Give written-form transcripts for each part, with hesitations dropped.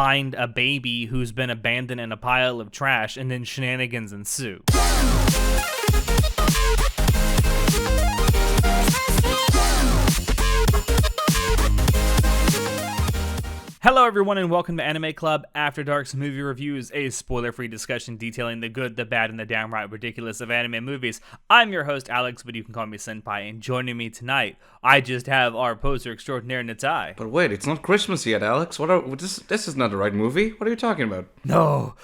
find a baby who's been abandoned in a pile of trash, and then shenanigans ensue. Hello everyone and welcome to Anime Club After Dark's Movie Reviews, a spoiler-free discussion detailing the good, the bad, and the downright ridiculous of anime movies. I'm your host Alex, but you can call me Senpai, and joining me tonight, I just have our poser extraordinaire Natai. But wait, it's not Christmas yet, Alex. This is not the right movie. What are you talking about? No,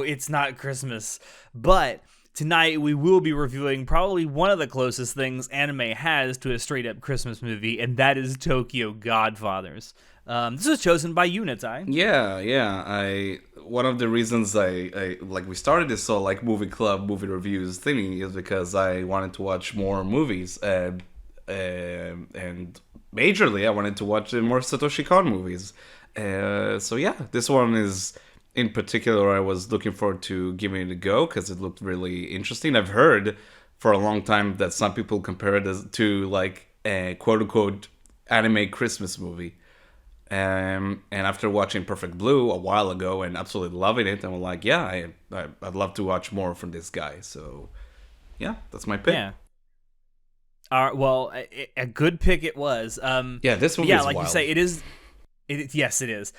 it's not Christmas. But tonight we will be reviewing probably one of the closest things anime has to a straight-up Christmas movie, and that is Tokyo Godfathers. This was chosen by you, Natai. Yeah. One of the reasons we started this movie club, movie reviews thingy is because I wanted to watch more movies, and majorly I wanted to watch more Satoshi Kon movies. So yeah, this one is in particular I was looking forward to giving it a go because it looked really interesting. I've heard for a long time that some people compare it to like a quote unquote anime Christmas movie. And after watching Perfect Blue a while ago and absolutely loving it, I'm like, yeah, I'd love to watch more from this guy. So, yeah, that's my pick. Yeah. Well, a good pick it was. This movie is like wild. You say, it is. Yes, it is.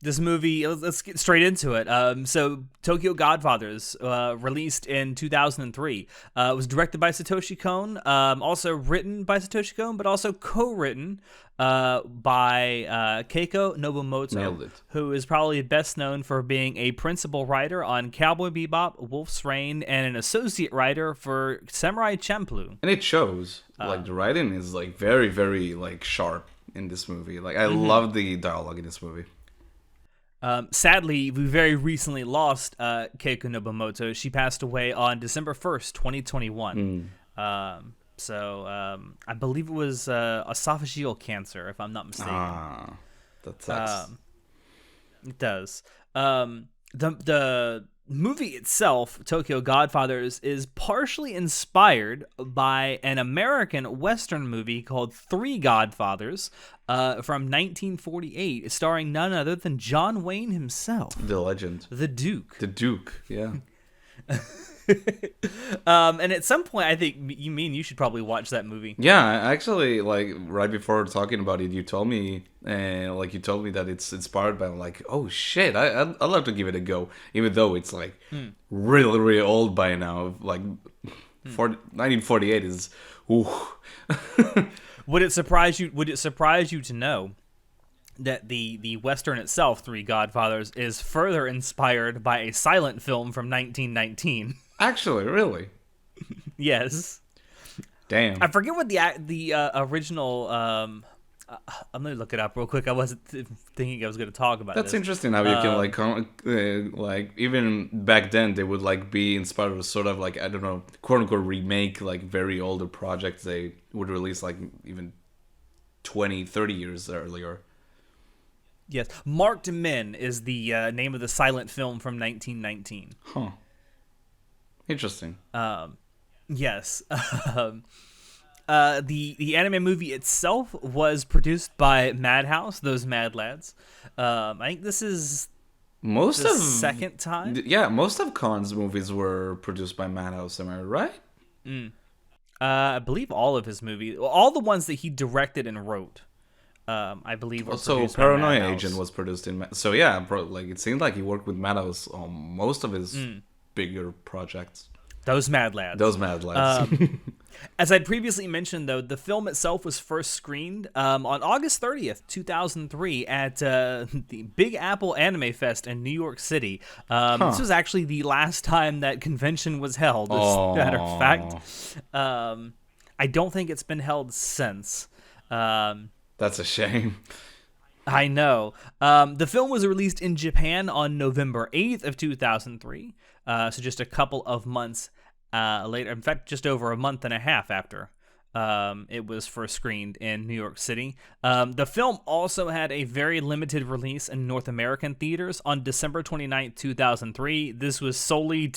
This movie, let's get straight into it. So, Tokyo Godfathers, released in 2003, was directed by Satoshi Kon, also written by Satoshi Kon, but also co-written by Keiko Nobumoto, who is probably best known for being a principal writer on Cowboy Bebop, Wolf's Rain, and an associate writer for Samurai Champloo. And it shows. The writing is very, very sharp in this movie. I love the dialogue in this movie. Sadly, we very recently lost Keiko Nobumoto. She passed away on December 1st, 2021. I believe it was esophageal cancer, if I'm not mistaken. That sucks. It does. The movie itself, Tokyo Godfathers, is partially inspired by an American Western movie called Three Godfathers from 1948, starring none other than John Wayne himself. The legend. The Duke. The Duke, yeah. And at some point, I think you should probably watch that movie. Yeah, actually, right before talking about it, you told me that it's inspired by. I'm like, oh shit, I'd love to give it a go, even though it's really, really old by now. 1948 is, ooh. Would it surprise you to know that the Western itself, Three Godfathers, is further inspired by a silent film from 1919? Actually, really? Yes. Damn. I forget what the original. I'm gonna look it up real quick. I wasn't thinking I was gonna talk about. That's this. Interesting how you can even back then they would be inspired with sort of I don't know, quote unquote remake very older projects they would release even 20, 30 years earlier. Yes, Marked Men is the name of the silent film from 1919. Huh. Interesting. Yes. The anime movie itself was produced by Madhouse, those Mad Lads. I think this is the second time. Yeah, most of Khan's movies were produced by Madhouse. Am I right? I believe all of his movies, all the ones that he directed and wrote. I believe. Also, Paranoia Agent was produced in. So yeah, it seems like he worked with Madhouse on most of his bigger projects. Those Mad Lads. As I'd previously mentioned, though, the film itself was first screened on August 30th, 2003 at the Big Apple Anime Fest in New York City. This was actually the last time that convention was held, as a matter of fact. I don't think it's been held since. That's a shame. I know. The film was released in Japan on November 8th of 2003, so just a couple of months later. In fact, just over a month and a half after it was first screened in New York City. The film also had a very limited release in North American theaters on December 29th, 2003. This was solely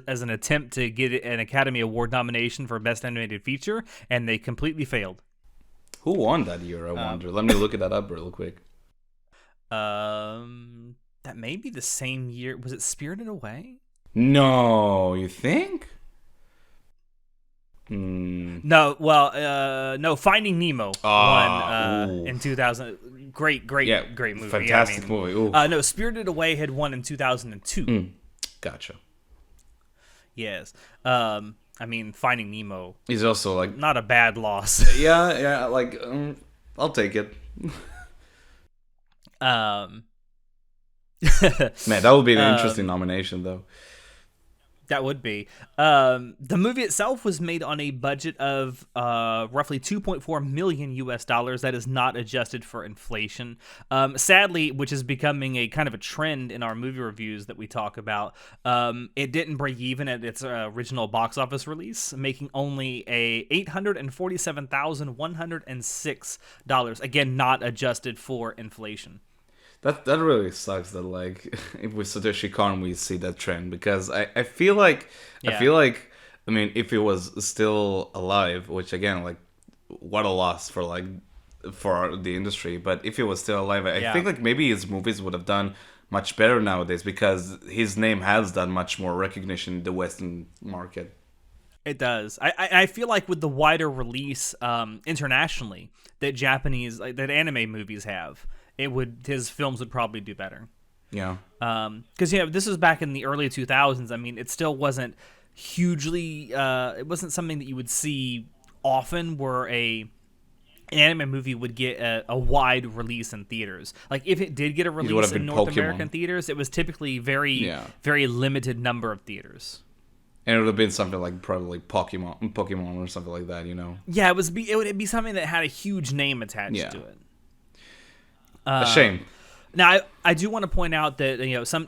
as an attempt to get an Academy Award nomination for Best Animated Feature, and they completely failed. Who won that year, I wonder? Let me look that up real quick. That may be the same year. Was it Spirited Away? No, you think? No, well, no. Finding Nemo won Ooh. in 2000. Great movie. Fantastic movie. Ooh. No, Spirited Away had won in 2002. Gotcha. Yes. I mean, Finding Nemo. He's also like, Not a bad loss. yeah, like, I'll take it. um, Man, that would be an interesting nomination, though. That would be. The movie itself was made on a budget of roughly 2.4 million US dollars. That is not adjusted for inflation. Sadly, which is becoming a kind of a trend in our movie reviews that we talk about, it didn't break even at its original box office release, making only a $847,106. Again, not adjusted for inflation. That really sucks that, like, with Satoshi Kon we see that trend, because I feel like I mean, if he was still alive, which again, like, what a loss for the industry, but if he was still alive, I think like maybe his movies would have done much better nowadays, because his name has done much more recognition in the Western market. It does. I feel like with the wider release internationally that that anime movies have, his films would probably do better. Yeah. Because this was back in the early 2000s. I mean, it still wasn't hugely. It wasn't something that you would see often, where an anime movie would get a wide release in theaters. Like, if it did get a release in North American theaters, it was typically very limited number of theaters. And it would have been something like probably Pokemon or something like that, Yeah, it would be something that had a huge name attached to it. A shame. Now, I do want to point out that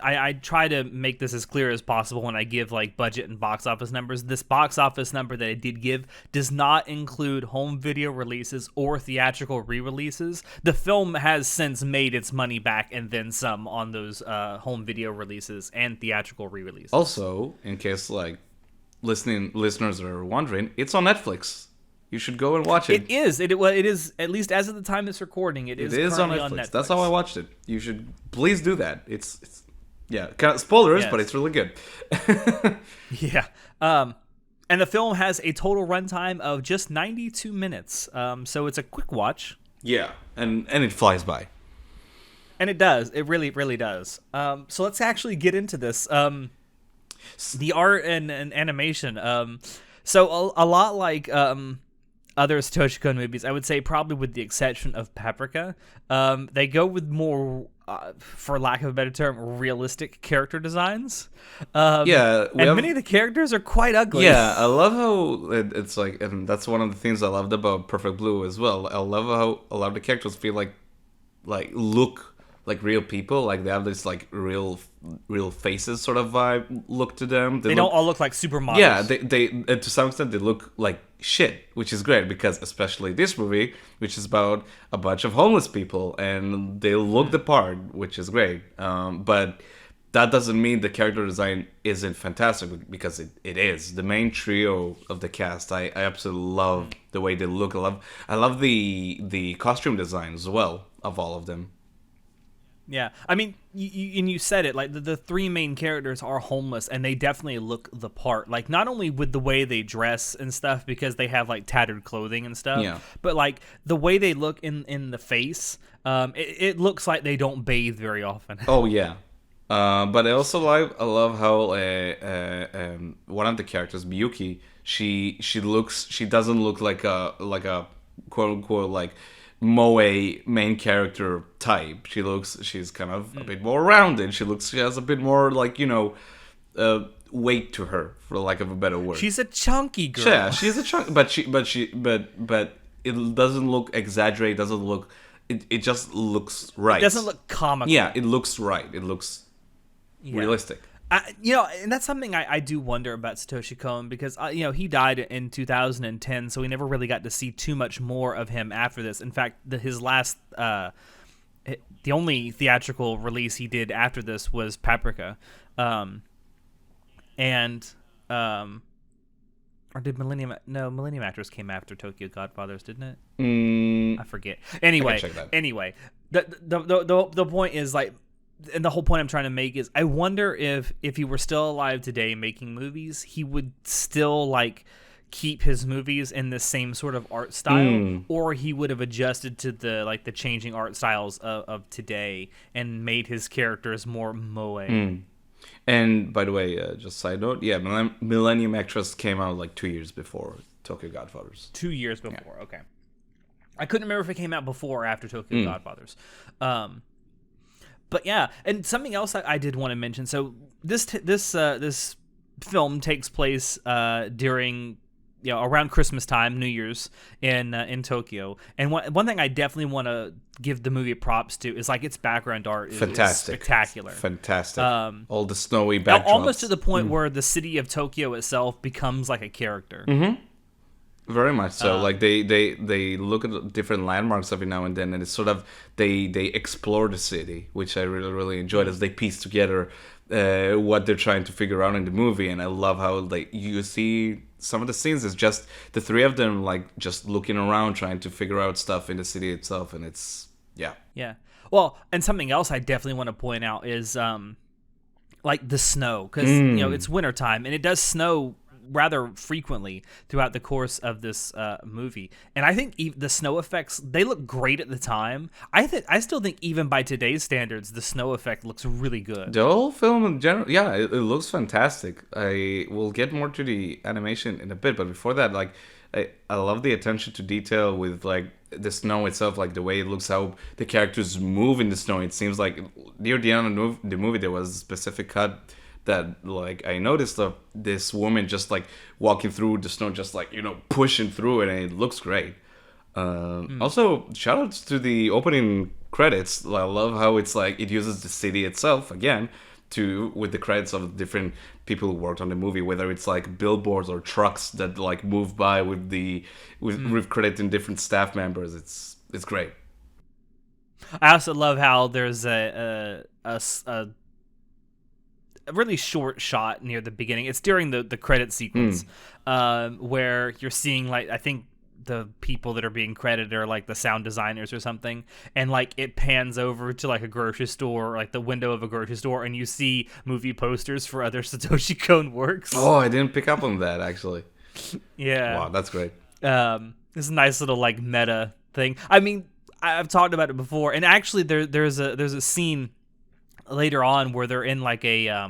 I try to make this as clear as possible when I give like budget and box office numbers. This box office number that I did give does not include home video releases or theatrical re-releases. The film has since made its money back and then some on those home video releases and theatrical re-releases. Also, in case like listeners are wondering, it's on Netflix. You should go and watch it. It is. It is, at least as of the time it's recording, it is on Netflix. That's how I watched it. You should please do that. It's kind of spoilers, but it's really good. Yeah. And the film has a total runtime of just 92 minutes. So it's a quick watch. Yeah, and it flies by. And it does. It really, really does. So let's actually get into this. The art and animation. So a lot like other Satoshi Kon movies, I would say, probably with the exception of Paprika, they go with more, for lack of a better term, realistic character designs. Many of the characters are quite ugly. Yeah, I love how it's like, and that's one of the things I loved about Perfect Blue as well. I love how a lot of the characters feel like look like real people, like they have this like real faces sort of vibe look to them. They don't all look like supermodels. Yeah, they to some extent they look like shit, which is great, because especially this movie, which is about a bunch of homeless people, and they look the part, which is great. But that doesn't mean the character design isn't fantastic, because it is. The main trio of the cast, I absolutely love the way they look. I love the costume design as well of all of them. Yeah, I mean, you said it, like the three main characters are homeless, and they definitely look the part. Like, not only with the way they dress and stuff, because they have like tattered clothing and stuff, but like the way they look in the face, it looks like they don't bathe very often. Oh yeah, but I love how one of the characters, Miyuki, she doesn't look like a quote unquote like moe main character type. She's kind of a bit more rounded. She has a bit more like weight to her, for lack of a better word. She's a chunky girl. Yeah, she's a chunk, but it doesn't look exaggerated. Doesn't look. It just looks right. It doesn't look comical. Yeah, it looks right. It looks realistic. And that's something I do wonder about Satoshi Kon, because he died in 2010, so we never really got to see too much more of him after this. In fact, his last, the only theatrical release he did after this was Paprika, or did Millennium Actors came after Tokyo Godfathers, didn't it? I forget. Anyway, The point is like, and the whole point I'm trying to make is, I wonder if he were still alive today making movies, he would still like keep his movies in the same sort of art style, or he would have adjusted to the changing art styles of today and made his characters more moe. And by the way, just side note, yeah, Millennium Actress came out like 2 years before Tokyo Godfathers. 2 years before, yeah. Okay. I couldn't remember if it came out before or after Tokyo Godfathers. But yeah, and something else I did want to mention. So this film takes place during, around Christmas time, New Year's in Tokyo. And one thing I definitely want to give the movie props to is like its background art is spectacular. Fantastic. All the snowy backdrops. Almost to the point where the city of Tokyo itself becomes like a character. Very much so. Like they look at different landmarks every now and then, and it's sort of they explore the city, which I really, really enjoyed as they piece together what they're trying to figure out in the movie. And I love how you see some of the scenes is just the three of them like just looking around trying to figure out stuff in the city itself, and it's yeah. Well, and something else I definitely want to point out is like the snow, because it's wintertime and it does snow rather frequently throughout the course of this movie, and I think the snow effects, they look great at the time. I still think even by today's standards, the snow effect looks really good. The whole film in general, yeah, it looks fantastic. I will get more to the animation in a bit, but before that, like I love the attention to detail with like the snow itself, like the way it looks, how the characters move in the snow. It seems like near the end of the movie there was a specific cut that like I noticed of this woman just like walking through the snow, just like pushing through it, and it looks great. Also, shout outs to the opening credits. I love how it's like it uses the city itself again with the credits of different people who worked on the movie, whether it's like billboards or trucks that like move by with crediting different staff members. It's great. I also love how there's a really short shot near the beginning. It's during the credit sequence where you're seeing like, I think the people that are being credited are like the sound designers or something, and like it pans over to like a grocery store, like the window of a grocery store, and you see movie posters for other Satoshi Kon works. Oh, I didn't pick up on that actually. Yeah. Wow, that's great. It's a nice little like meta thing. I mean, I've talked about it before, and actually there's a scene later on where they're in like a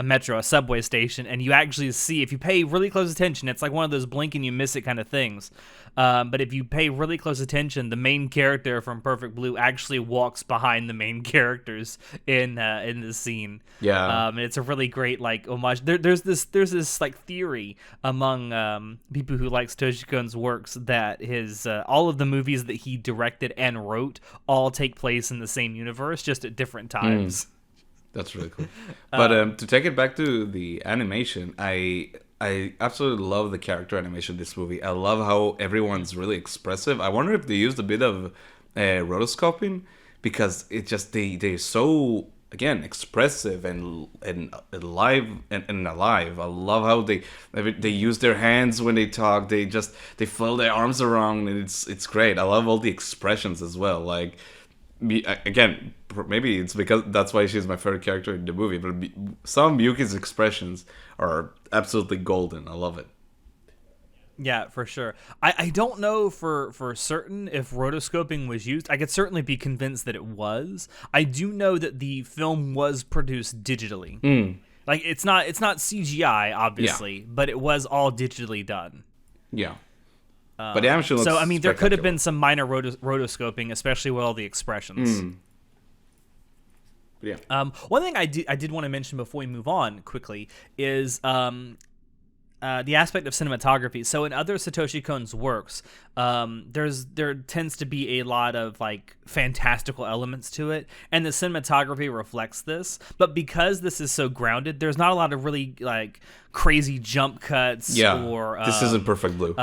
metro, a subway station, and you actually see, if you pay really close attention, it's like one of those blink and you miss it kind of things. But if you pay really close attention, the main character from Perfect Blue actually walks behind the main characters in the scene. Yeah. And it's a really great like homage. There's this like theory among people who like Satoshi Kon's works that his all of the movies that he directed and wrote all take place in the same universe, just at different times. That's really cool. But to take it back to the animation, I absolutely love the character animation of this movie. I love how everyone's really expressive. I wonder if they used a bit of rotoscoping, because it just they're so, again, expressive and alive and alive. I love how they use their hands when they talk. They flail their arms around, and it's great. I love all the expressions as well. Like, again, maybe it's because that's why she's my favorite character in the movie, but some of Miyuki's expressions are absolutely golden. I love it. Yeah, for sure. I don't know for certain if rotoscoping was used. I could certainly be convinced that it was. I do know that the film was produced digitally. Like it's not CGI, obviously, but it was all digitally done. Yeah. But the animation looks so, I mean, there could have been some minor rotoscoping, especially with all the expressions. Yeah. One thing I did want to mention before we move on quickly is the aspect of cinematography. So in other Satoshi Kon's works, there tends to be a lot of like fantastical elements to it, and the cinematography reflects this. But because this is so grounded, there's not a lot of really like crazy jump cuts. Yeah. Or this isn't Perfect Blue.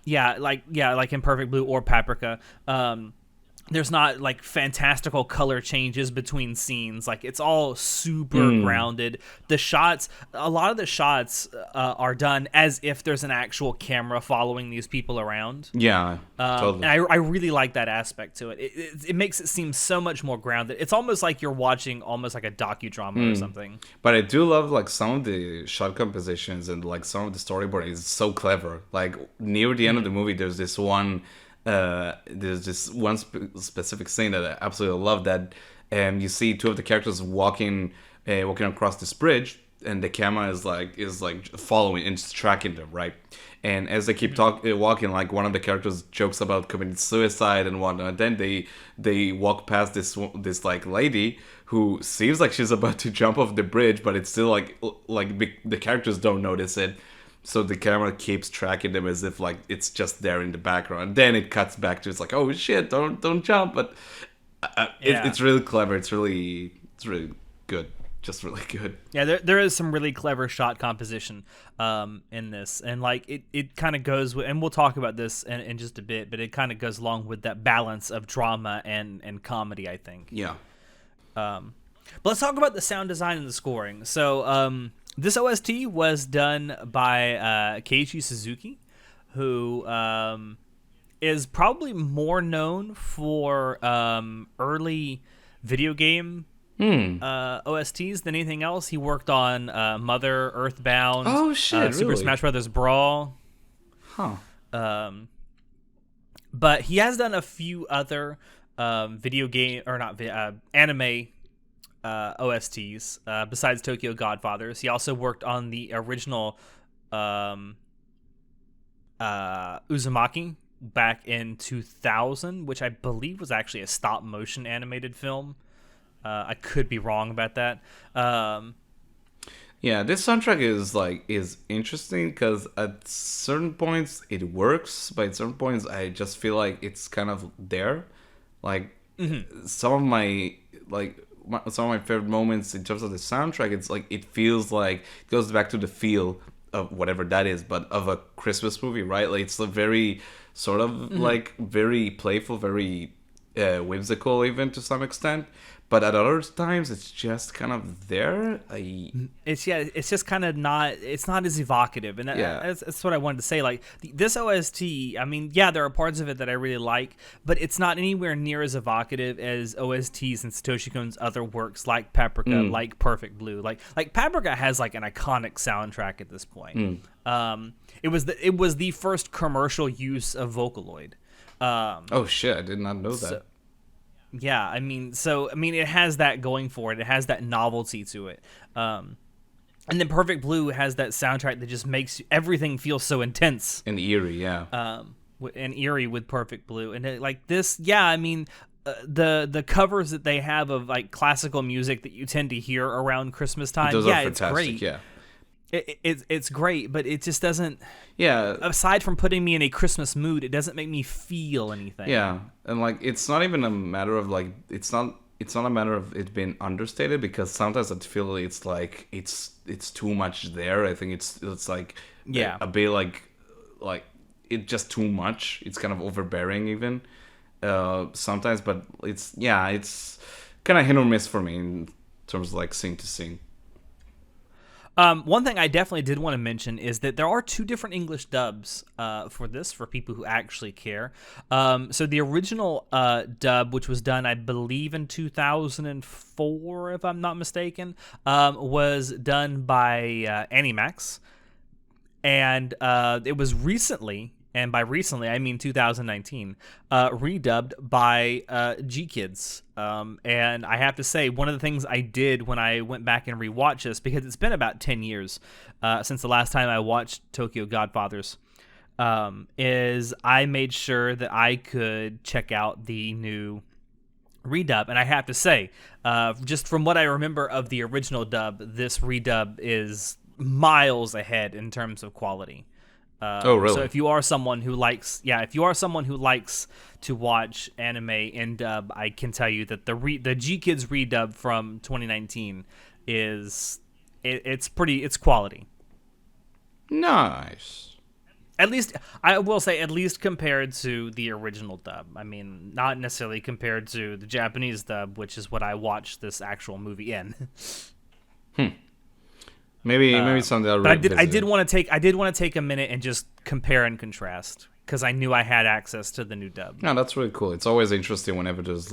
Yeah, like in Perfect Blue or Paprika. there's not like fantastical color changes between scenes. Like it's all super grounded. The shots, a lot of the shots are done as if there's an actual camera following these people around. Yeah, totally. And I really like that aspect to it. It makes it seem so much more grounded. It's almost like you're watching almost like a docudrama or something. But I do love like some of the shot compositions and like some of the storyboarding is so clever. Like near the end of the movie, there's this one specific scene that I absolutely love. That you see two of the characters walking across this bridge, and the camera is like following and just tracking them, right? And as they keep walking, like one of the characters jokes about committing suicide and whatnot. And then they walk past this like lady who seems like she's about to jump off the bridge, but it's still like the characters don't notice it. So the camera keeps tracking them as if like it's just there in the background. Then it cuts back to it's like, oh shit, don't jump. But it's really clever. It's really good. Just really good. Yeah, there is some really clever shot composition in this, and like it kind of goes with, and we'll talk about this in just a bit, but it kind of goes along with that balance of drama and comedy, I think. Yeah. But let's talk about the sound design and the scoring. So this OST was done by Keiichi Suzuki, who is probably more known for early video game OSTs than anything else. He worked on Mother, Earthbound, oh shit, Super really? Smash Bros. Brawl. Huh. But he has done a few other video game or not anime OSTs besides Tokyo Godfathers. He also worked on the original Uzumaki back in 2000, which I believe was actually a stop motion animated film. I could be wrong about that. Yeah, this soundtrack is interesting because at certain points it works, but at certain points I just feel like it's kind of there. Like some of my favorite moments in terms of the soundtrack, it's like it feels like it goes back to the feel of whatever that is, but of a Christmas movie, right? Like it's a very sort of like very playful, very whimsical even to some extent. But at other times, it's just kind of there. It's just kind of not. It's not as evocative, and that's what I wanted to say. Like this OST, I mean, yeah, there are parts of it that I really like, but it's not anywhere near as evocative as OSTs in Satoshi Kon's other works, like Paprika, like Perfect Blue. Like Paprika has like an iconic soundtrack at this point. It was the first commercial use of Vocaloid. Oh shit! I did not know that. Yeah, I mean, it has that going for it. It has that novelty to it. And then Perfect Blue has that soundtrack that just makes everything feel so intense. And eerie, yeah. And eerie with Perfect Blue. And like this, yeah, I mean, the covers that they have of like classical music that you tend to hear around Christmas time, Those yeah, are it's fantastic, great. yeah. It's great, but it just doesn't. Yeah. Aside from putting me in a Christmas mood, it doesn't make me feel anything. Yeah, and like it's not even a matter of like it's not a matter of it being understated, because sometimes I feel it's like it's too much there. I think it's like a bit like it's just too much. It's kind of overbearing even sometimes, but it's kind of hit or miss for me in terms of like scene to scene. One thing I definitely did want to mention is that there are two different English dubs for this, for people who actually care. So the original dub, which was done, I believe, in 2004, if I'm not mistaken, was done by Animax. And it was recently, and by recently I mean 2019, redubbed by G-Kids. And I have to say, one of the things I did when I went back and rewatched this, because it's been about 10 years since the last time I watched Tokyo Godfathers, is I made sure that I could check out the new redub. And I have to say, just from what I remember of the original dub, this redub is miles ahead in terms of quality. Oh, really? So if you are someone who likes to watch anime in dub, I can tell you that the G-Kids redub from 2019 it's quality. Nice. At least, I will say, at least compared to the original dub. I mean, not necessarily compared to the Japanese dub, which is what I watched this actual movie in. Maybe something I'll But revisit. I did want to take a minute and just compare and contrast because I knew I had access to the new dub. No, that's really cool. It's always interesting whenever there's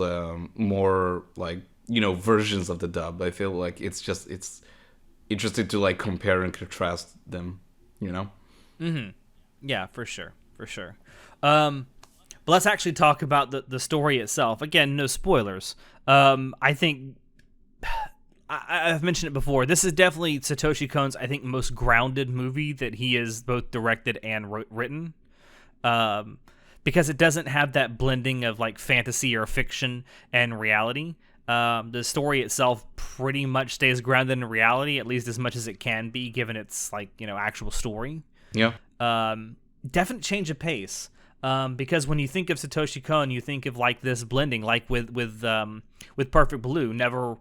more like versions of the dub. I feel like it's interesting to like compare and contrast them. Yeah, for sure. But let's actually talk about the story itself. Again, no spoilers. I think I've mentioned it before. This is definitely Satoshi Kon's, I think, most grounded movie that he has both directed and written. Because it doesn't have that blending of like fantasy or fiction and reality. The story itself pretty much stays grounded in reality, at least as much as it can be, given its actual story. Yeah. Definite change of pace. Because when you think of Satoshi Kon, you think of like this blending, like with Perfect Blue, never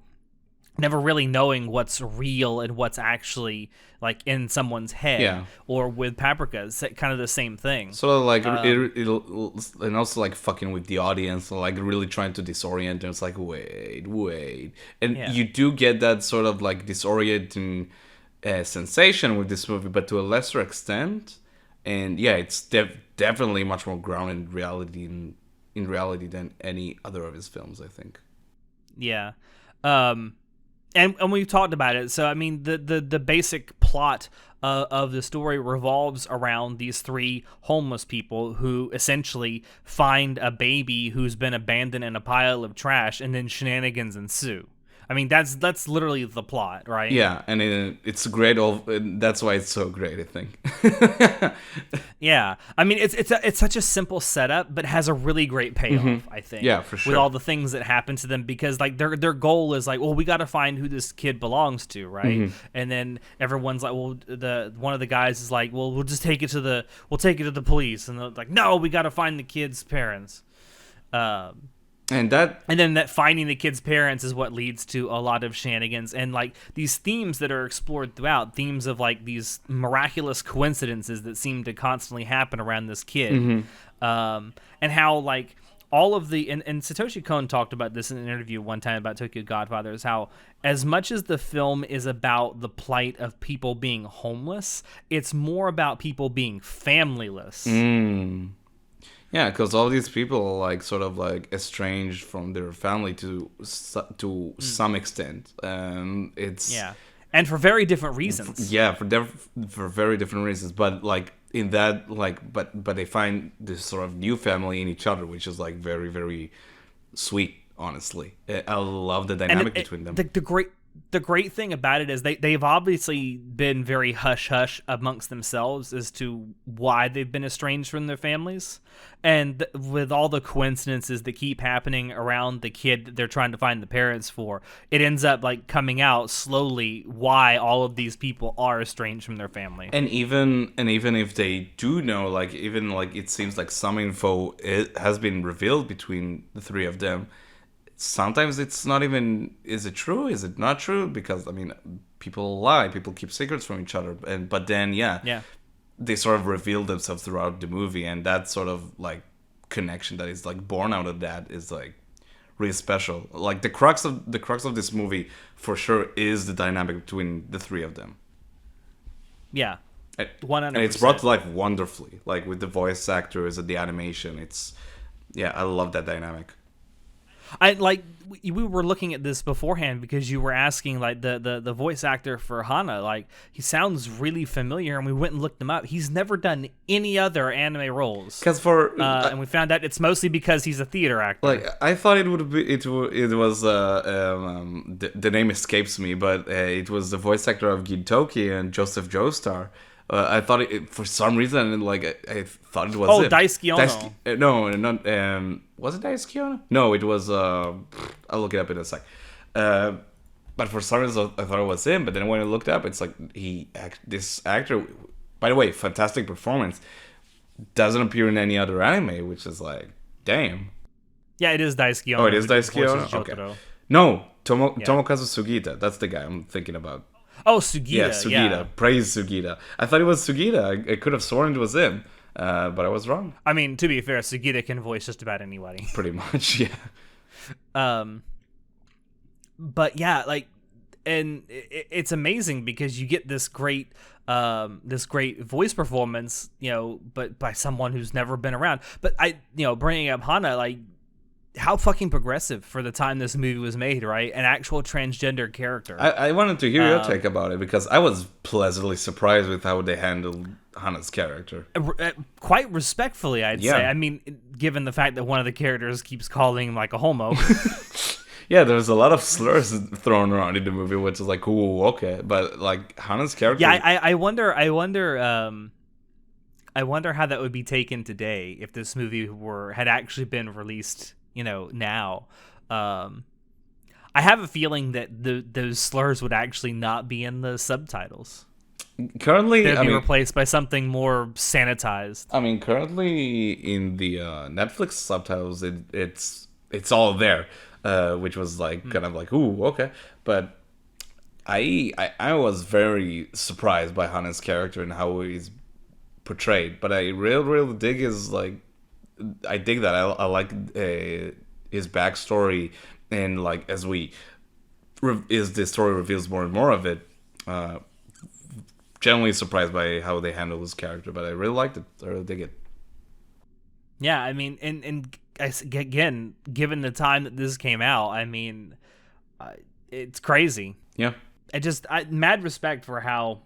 really knowing what's real and what's actually like in someone's head. Yeah. Or with Paprika, it's kind of the same thing. Sort of like it'll and also like fucking with the audience, like really trying to disorient them. It's like wait, and you do get that sort of like disorienting sensation with this movie, but to a lesser extent. And yeah, it's definitely much more grounded in reality than any other of his films, I think. Yeah. And we've talked about it. So, I mean, the basic plot of the story revolves around these three homeless people who essentially find a baby who's been abandoned in a pile of trash, and then shenanigans ensue. I mean, that's literally the plot, right? Yeah, and it's great. That's why it's so great, I think. Yeah, I mean, it's such a simple setup, but has a really great payoff. I think. Yeah, for sure. With all the things that happen to them, because like their goal is like, well, we got to find who this kid belongs to, right? And then everyone's like, well, one of the guys is like, well, we'll take it to the police, and they're like, no, we got to find the kid's parents. And then that finding the kid's parents is what leads to a lot of shenanigans and like these themes that are explored throughout, themes of like these miraculous coincidences that seem to constantly happen around this kid. And how like all of the and Satoshi Kon talked about this in an interview one time about Tokyo Godfathers, how as much as the film is about the plight of people being homeless, it's more about people being familyless. Yeah, because all these people are like sort of like estranged from their family to some extent. It's and for very different reasons. Yeah, for very different reasons. But like in that, like, but they find this sort of new family in each other, which is like very, very sweet. Honestly, I love the dynamic between them. The great thing about it is they've obviously been very hush-hush amongst themselves as to why they've been estranged from their families. And with all the coincidences that keep happening around the kid that they're trying to find the parents for, it ends up like coming out slowly why all of these people are estranged from their family. And even if they do know, like even like it seems like some info has been revealed between the three of them. Sometimes it's not even, is it true? Is it not true? Because I mean, people lie, people keep secrets from each other, but then they sort of reveal themselves throughout the movie, and that sort of like connection that is like born out of that is like really special. Like the crux of this movie for sure is the dynamic between the three of them. Yeah, 100%. And it's brought to life wonderfully, like with the voice actors and the animation. I love that dynamic. We were looking at this beforehand because you were asking like the voice actor for Hana, like he sounds really familiar, and we went and looked him up. He's never done any other anime roles. And we found out it's mostly because he's a theater actor. Like I thought it would be it was the name escapes me, but it was the voice actor of Gintoki and Joseph Joestar. I thought it for some reason, like I thought it was. Oh, Daisuke Ono. No, not. Was it Daisuke Ono? No, it was. I'll look it up in a sec. But for some reason, I thought it was him. But then when I looked up, it's like this actor. By the way, fantastic performance. Doesn't appear in any other anime, which is like, damn. Yeah, it is Daisuke Ono. Oh, it is Daisuke Ono. Okay. No, Tomokazu Sugita. That's the guy I'm thinking about. Oh, Sugita. Yeah, Sugita. Yeah. Praise Sugita. I thought it was Sugita. I could have sworn it was him. But I was wrong. I mean, to be fair, Sugita can voice just about anybody. Pretty much, yeah. But yeah, like, and it's amazing because you get this great voice performance, but by someone who's never been around. But bringing up Hana, like, how fucking progressive for the time this movie was made, right? An actual transgender character. I wanted to hear your take about it because I was pleasantly surprised with how they handled Hana's character. Quite respectfully, I'd say. I mean, given the fact that one of the characters keeps calling him like a homo. Yeah, there's a lot of slurs thrown around in the movie, which is like, ooh, okay. But like Hana's character, yeah, I wonder how that would be taken today if this movie had actually been released, now. I have a feeling that those slurs would actually not be in the subtitles. Currently, they'd be replaced by something more sanitized. I mean, currently in the Netflix subtitles, it's all there. Which was like kind of like, ooh, okay. But I was very surprised by Hana's character and how he's portrayed. But I really dig his, like, I dig that. I like his backstory, and like as the story reveals more and more of it. Generally surprised by how they handle his character, but I really liked it. I really dig it. Yeah, I mean, and again, given the time that this came out, I mean, it's crazy. Yeah. Mad respect for how,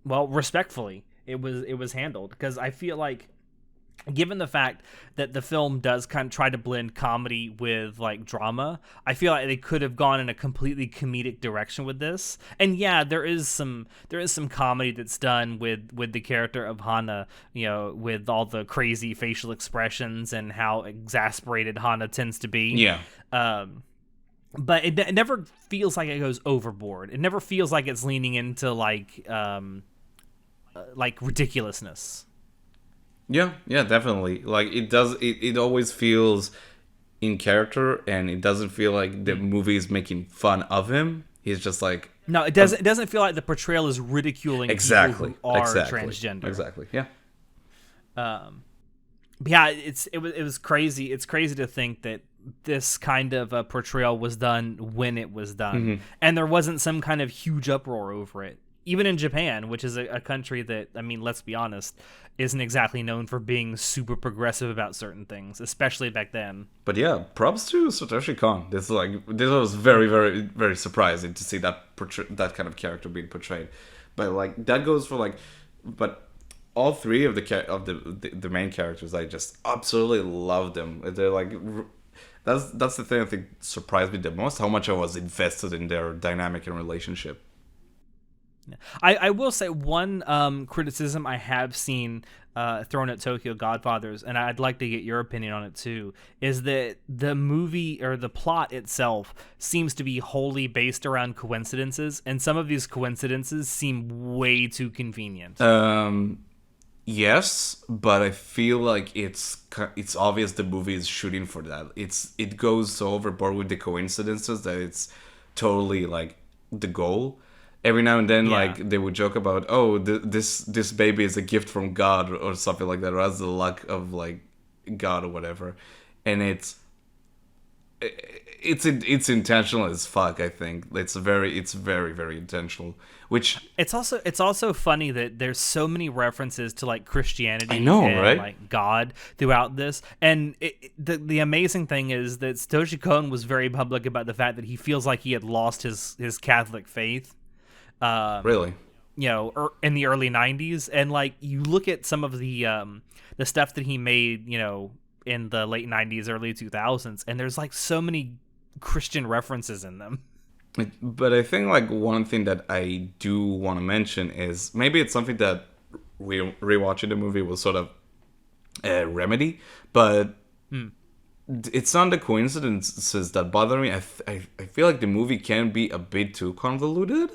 respectfully it was handled, because I feel like, given the fact that the film does kind of try to blend comedy with like drama, I feel like they could have gone in a completely comedic direction with this. And yeah, there is some comedy that's done with the character of Hana, with all the crazy facial expressions and how exasperated Hana tends to be. Yeah. But it never feels like it goes overboard. It never feels like it's leaning into like ridiculousness. Yeah, definitely. Like it does. It always feels in character, and it doesn't feel like the movie is making fun of him. He's just like, no, it doesn't. It doesn't feel like the portrayal is ridiculing people who are transgender. Exactly. Yeah. But yeah, it was crazy. It's crazy to think that this kind of portrayal was done when it was done, and there wasn't some kind of huge uproar over it. Even in Japan, which is a country that, I mean, let's be honest, isn't exactly known for being super progressive about certain things, especially back then. But yeah, props to Satoshi Kon. This was very, very, very surprising to see that kind of character being portrayed. But like that goes for but all three of the main characters, I just absolutely love them. They're like, that's the thing I think surprised me the most, how much I was invested in their dynamic and relationship. I will say one criticism I have seen thrown at Tokyo Godfathers, and I'd like to get your opinion on it too, is that the movie or the plot itself seems to be wholly based around coincidences, and some of these coincidences seem way too convenient. Yes, but I feel like it's obvious the movie is shooting for that. It goes so overboard with the coincidences that it's totally like the goal. Every now and then, like, they would joke about, oh, this baby is a gift from God or something like that, or has the luck of, like, God or whatever. And it's intentional as fuck, I think. It's very, very intentional. Which it's also funny that there's so many references to, like, Christianity and, right? Like, God throughout this. And the amazing thing is that Satoshi Kon was very public about the fact that he feels like he had lost his Catholic faith. Really? In the early 90s, and like you look at some of the stuff that he made, in the late 90s, early 2000s, and there's like so many Christian references in them. But I think like one thing that I do want to mention is maybe it's something that rewatching the movie will sort of remedy, but it's not the coincidences that bother me. I feel like the movie can be a bit too convoluted.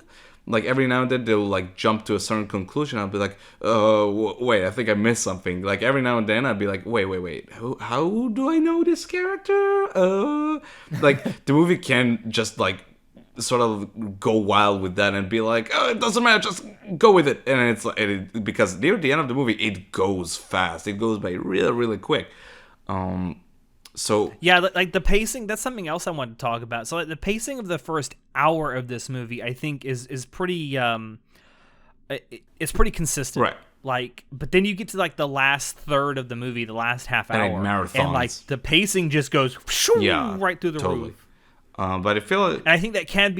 Like every now and then they'll like jump to a certain conclusion. I'll be like, wait, I think I missed something. Like every now and then I'd be like, wait, how do I know this character? Like the movie can just like sort of go wild with that and be like, oh, it doesn't matter, just go with it. And it's like, because near the end of the movie, it goes fast. It goes by really, really quick. So yeah, like the pacing, that's something else I wanted to talk about. So like the pacing of the first hour of this movie, I think is pretty it's pretty consistent. Right. Like, but then you get to like the last third of the movie, the last half hour, marathons. and like the pacing just goes right through the roof. But I feel and I think that can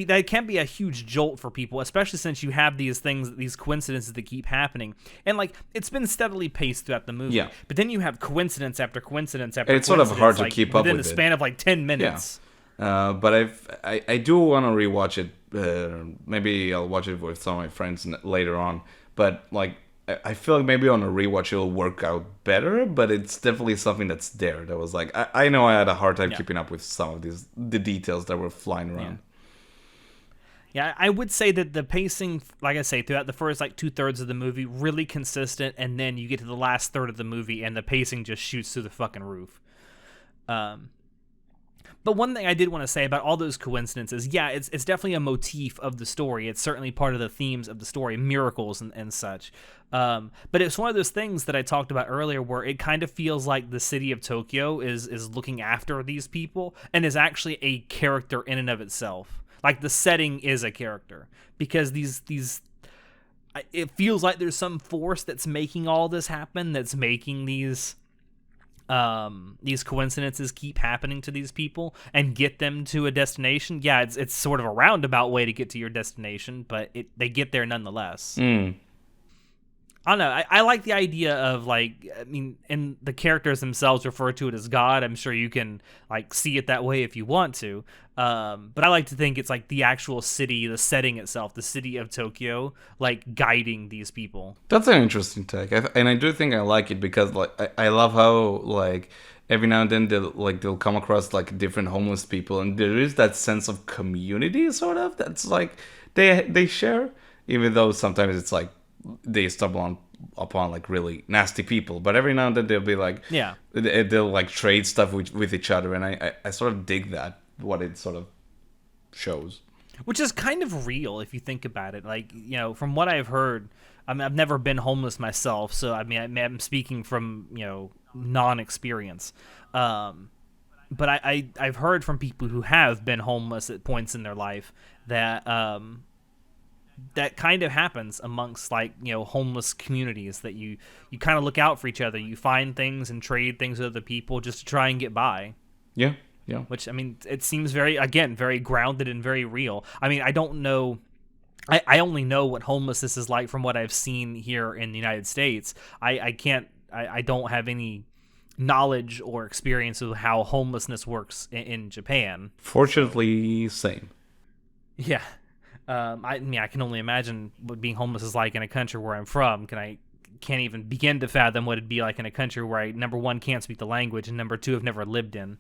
be a huge jolt for people, especially since you have these things, these coincidences that keep happening, and like it's been steadily paced throughout the movie. Yeah. But then you have coincidence after coincidence after. And it's sort of hard to keep up with within the span of like 10 minutes. Yeah. But I do want to rewatch it. Maybe I'll watch it with some of my friends later on. But like I feel like maybe on a rewatch it'll work out better. But it's definitely something that's there. That was like I know I had a hard time keeping up with some of the details that were flying around. Yeah, I would say that the pacing, like I say, throughout the first like 2/3 of the movie, really consistent, and then you get to the last third of the movie, and the pacing just shoots through the fucking roof. But one thing I did want to say about all those coincidences, yeah, it's definitely a motif of the story. It's certainly part of the themes of the story, miracles and such. But it's one of those things that I talked about earlier where it kind of feels like the city of Tokyo is looking after these people and is actually a character in and of itself. Like the setting is a character because these it feels like there's some force that's making all this happen, that's making these coincidences keep happening to these people and get them to a destination. Yeah, it's sort of a roundabout way to get to your destination, but they get there nonetheless. I don't know. I like the idea of like, I mean, and the characters themselves refer to it as God. I'm sure you can like see it that way if you want to. But I like to think it's like the actual city, the setting itself, the city of Tokyo, like guiding these people. That's an interesting take, and I do think I like it because like I love how like every now and then they'll come across like different homeless people, and there is that sense of community sort of that's like they share, even though sometimes it's like they stumble upon like really nasty people, but every now and then they'll be like they'll like trade stuff with each other, and I sort of dig that, what it sort of shows, which is kind of real if you think about it. Like, you know, from what I've heard, I mean, I've never been homeless myself, so I mean I'm speaking from, you know, non-experience, but I've heard from people who have been homeless at points in their life that that kind of happens amongst, like, you know, homeless communities, that you kind of look out for each other. You find things and trade things with other people just to try and get by. Yeah. Which, I mean, it seems very grounded and very real. I mean, I don't know. I only know what homelessness is like from what I've seen here in the United States. I don't have any knowledge or experience of how homelessness works in Japan. Fortunately, same. Yeah. I mean, I can only imagine what being homeless is like in a country where I'm from. Can't even begin to fathom what it'd be like in a country where I, number one, can't speak the language, and number two, have never lived in.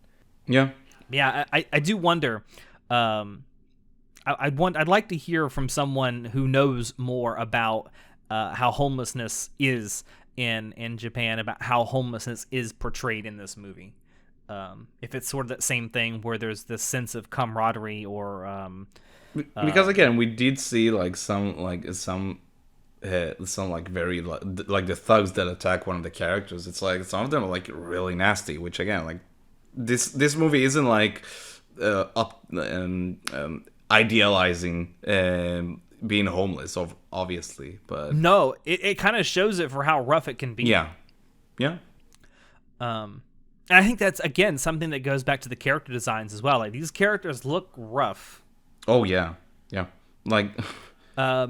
Yeah. I do wonder. I'd like to hear from someone who knows more about how homelessness is in Japan, about how homelessness is portrayed in this movie. If it's sort of that same thing where there's this sense of camaraderie or because again, we did see like some like very like the thugs that attack one of the characters. It's like some of them are like really nasty, which again, like this movie isn't like idealizing being homeless, obviously, but no, it kind of shows it for how rough it can be. Yeah. And I think that's again something that goes back to the character designs as well. Like, these characters look rough. Oh yeah, like yeah.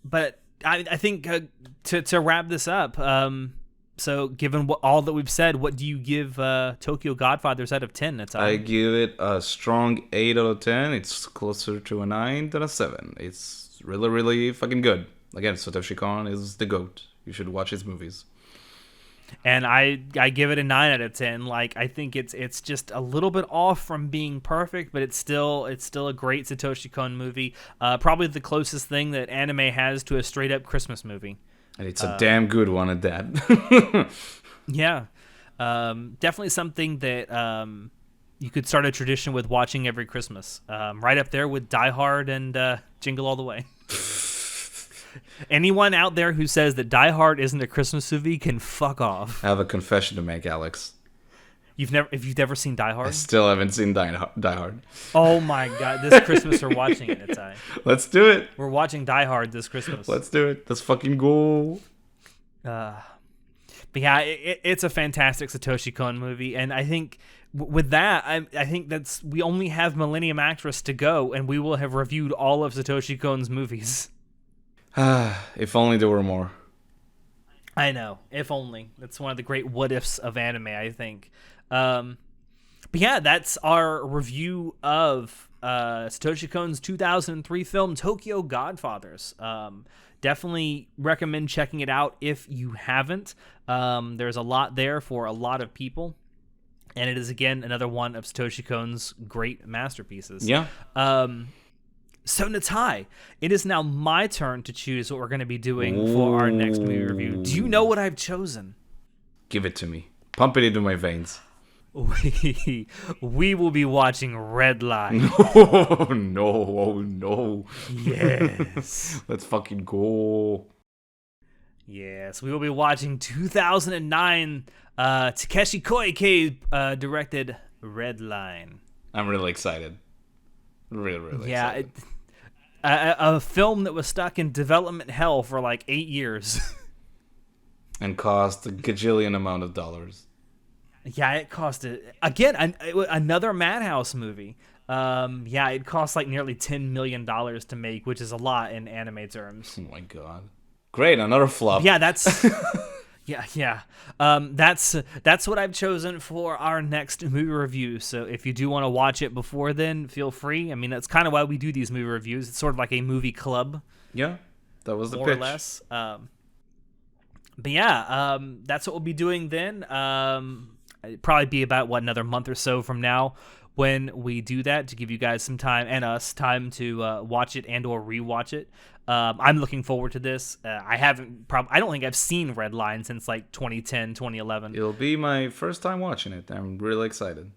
But I think to wrap this up, so given all that we've said, what do you give Tokyo Godfathers out of 10? I give it a strong 8 out of 10. It's closer to a 9 than a 7. It's really, really fucking good. Again, Satoshi Kon is the GOAT. You should watch his movies. And I give it a 9 out of 10. Like, I think it's just a little bit off from being perfect, but it's still a great Satoshi Kon movie. Probably the closest thing that anime has to a straight up Christmas movie. And it's a damn good one at that. Yeah. Definitely something that You could start a tradition with watching every Christmas, right up there with Die Hard and Jingle All the Way. Anyone out there who says that Die Hard isn't a Christmas movie can fuck off. I have a confession to make, Alex. If you've never seen Die Hard? I still haven't seen Die Hard. Oh my god, this Christmas we're watching it, Itai. Let's do it. We're watching Die Hard this Christmas. Let's do it. Let's fucking go. But yeah, it's a fantastic Satoshi Kon movie, and I think with that, I think we only have Millennium Actress to go, and we will have reviewed all of Satoshi Kon's movies. If only there were more. I know. If only. That's one of the great what ifs of anime, I think. But yeah, that's our review of Satoshi Kon's 2003 film Tokyo Godfathers. Definitely recommend checking it out if you haven't. There's a lot there for a lot of people. And it is, again, another one of Satoshi Kon's great masterpieces. Yeah. So, Natai, it is now my turn to choose what we're going to be doing for our next movie review. Do you know what I've chosen? Give it to me. Pump it into my veins. We will be watching Red Line. Oh, no. Oh, no. Yes. Let's fucking go. Yes, we will be watching 2009 Takeshi Koike directed Red Line. I'm really excited. Really excited. A film that was stuck in development hell for like 8 years. And cost a gajillion amount of dollars. Yeah, it cost another Madhouse movie. It cost like nearly $10 million to make, which is a lot in anime terms. Oh my god. Great, another flop. Yeah, that's that's what I've chosen for our next movie review. So if you do want to watch it before then, feel free. I mean, that's kind of why we do these movie reviews. It's sort of like a movie club. Yeah, that was the more pitch. Or less. But yeah, that's what we'll be doing then. It'd probably be about another month or so from now when we do that, to give you guys some time and us time to watch it and or rewatch it. I'm looking forward to this. I don't think I've seen Red Line since like 2010, 2011. It'll be my first time watching it. I'm really excited.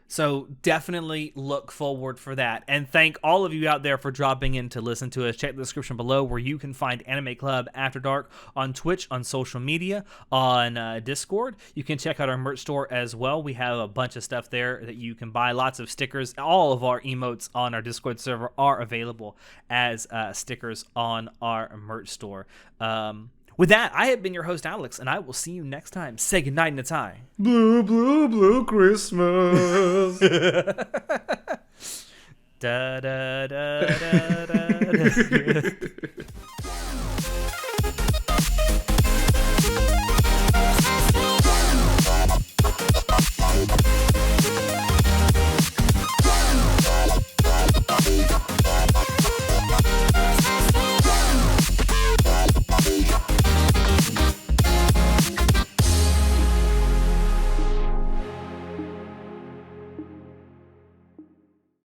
So definitely look forward for that. And thank all of you out there for dropping in to listen to us. Check the description below where you can find Anime Club After Dark on Twitch, on social media, on Discord. You can check out our merch store as well. We have a bunch of stuff there that you can buy. Lots of stickers. All of our emotes on our Discord server are available as stickers on our merch store. With that, I have been your host, Alex, and I will see you next time. Say goodnight, Natai. Blue, blue, blue Christmas. Da da da da da da.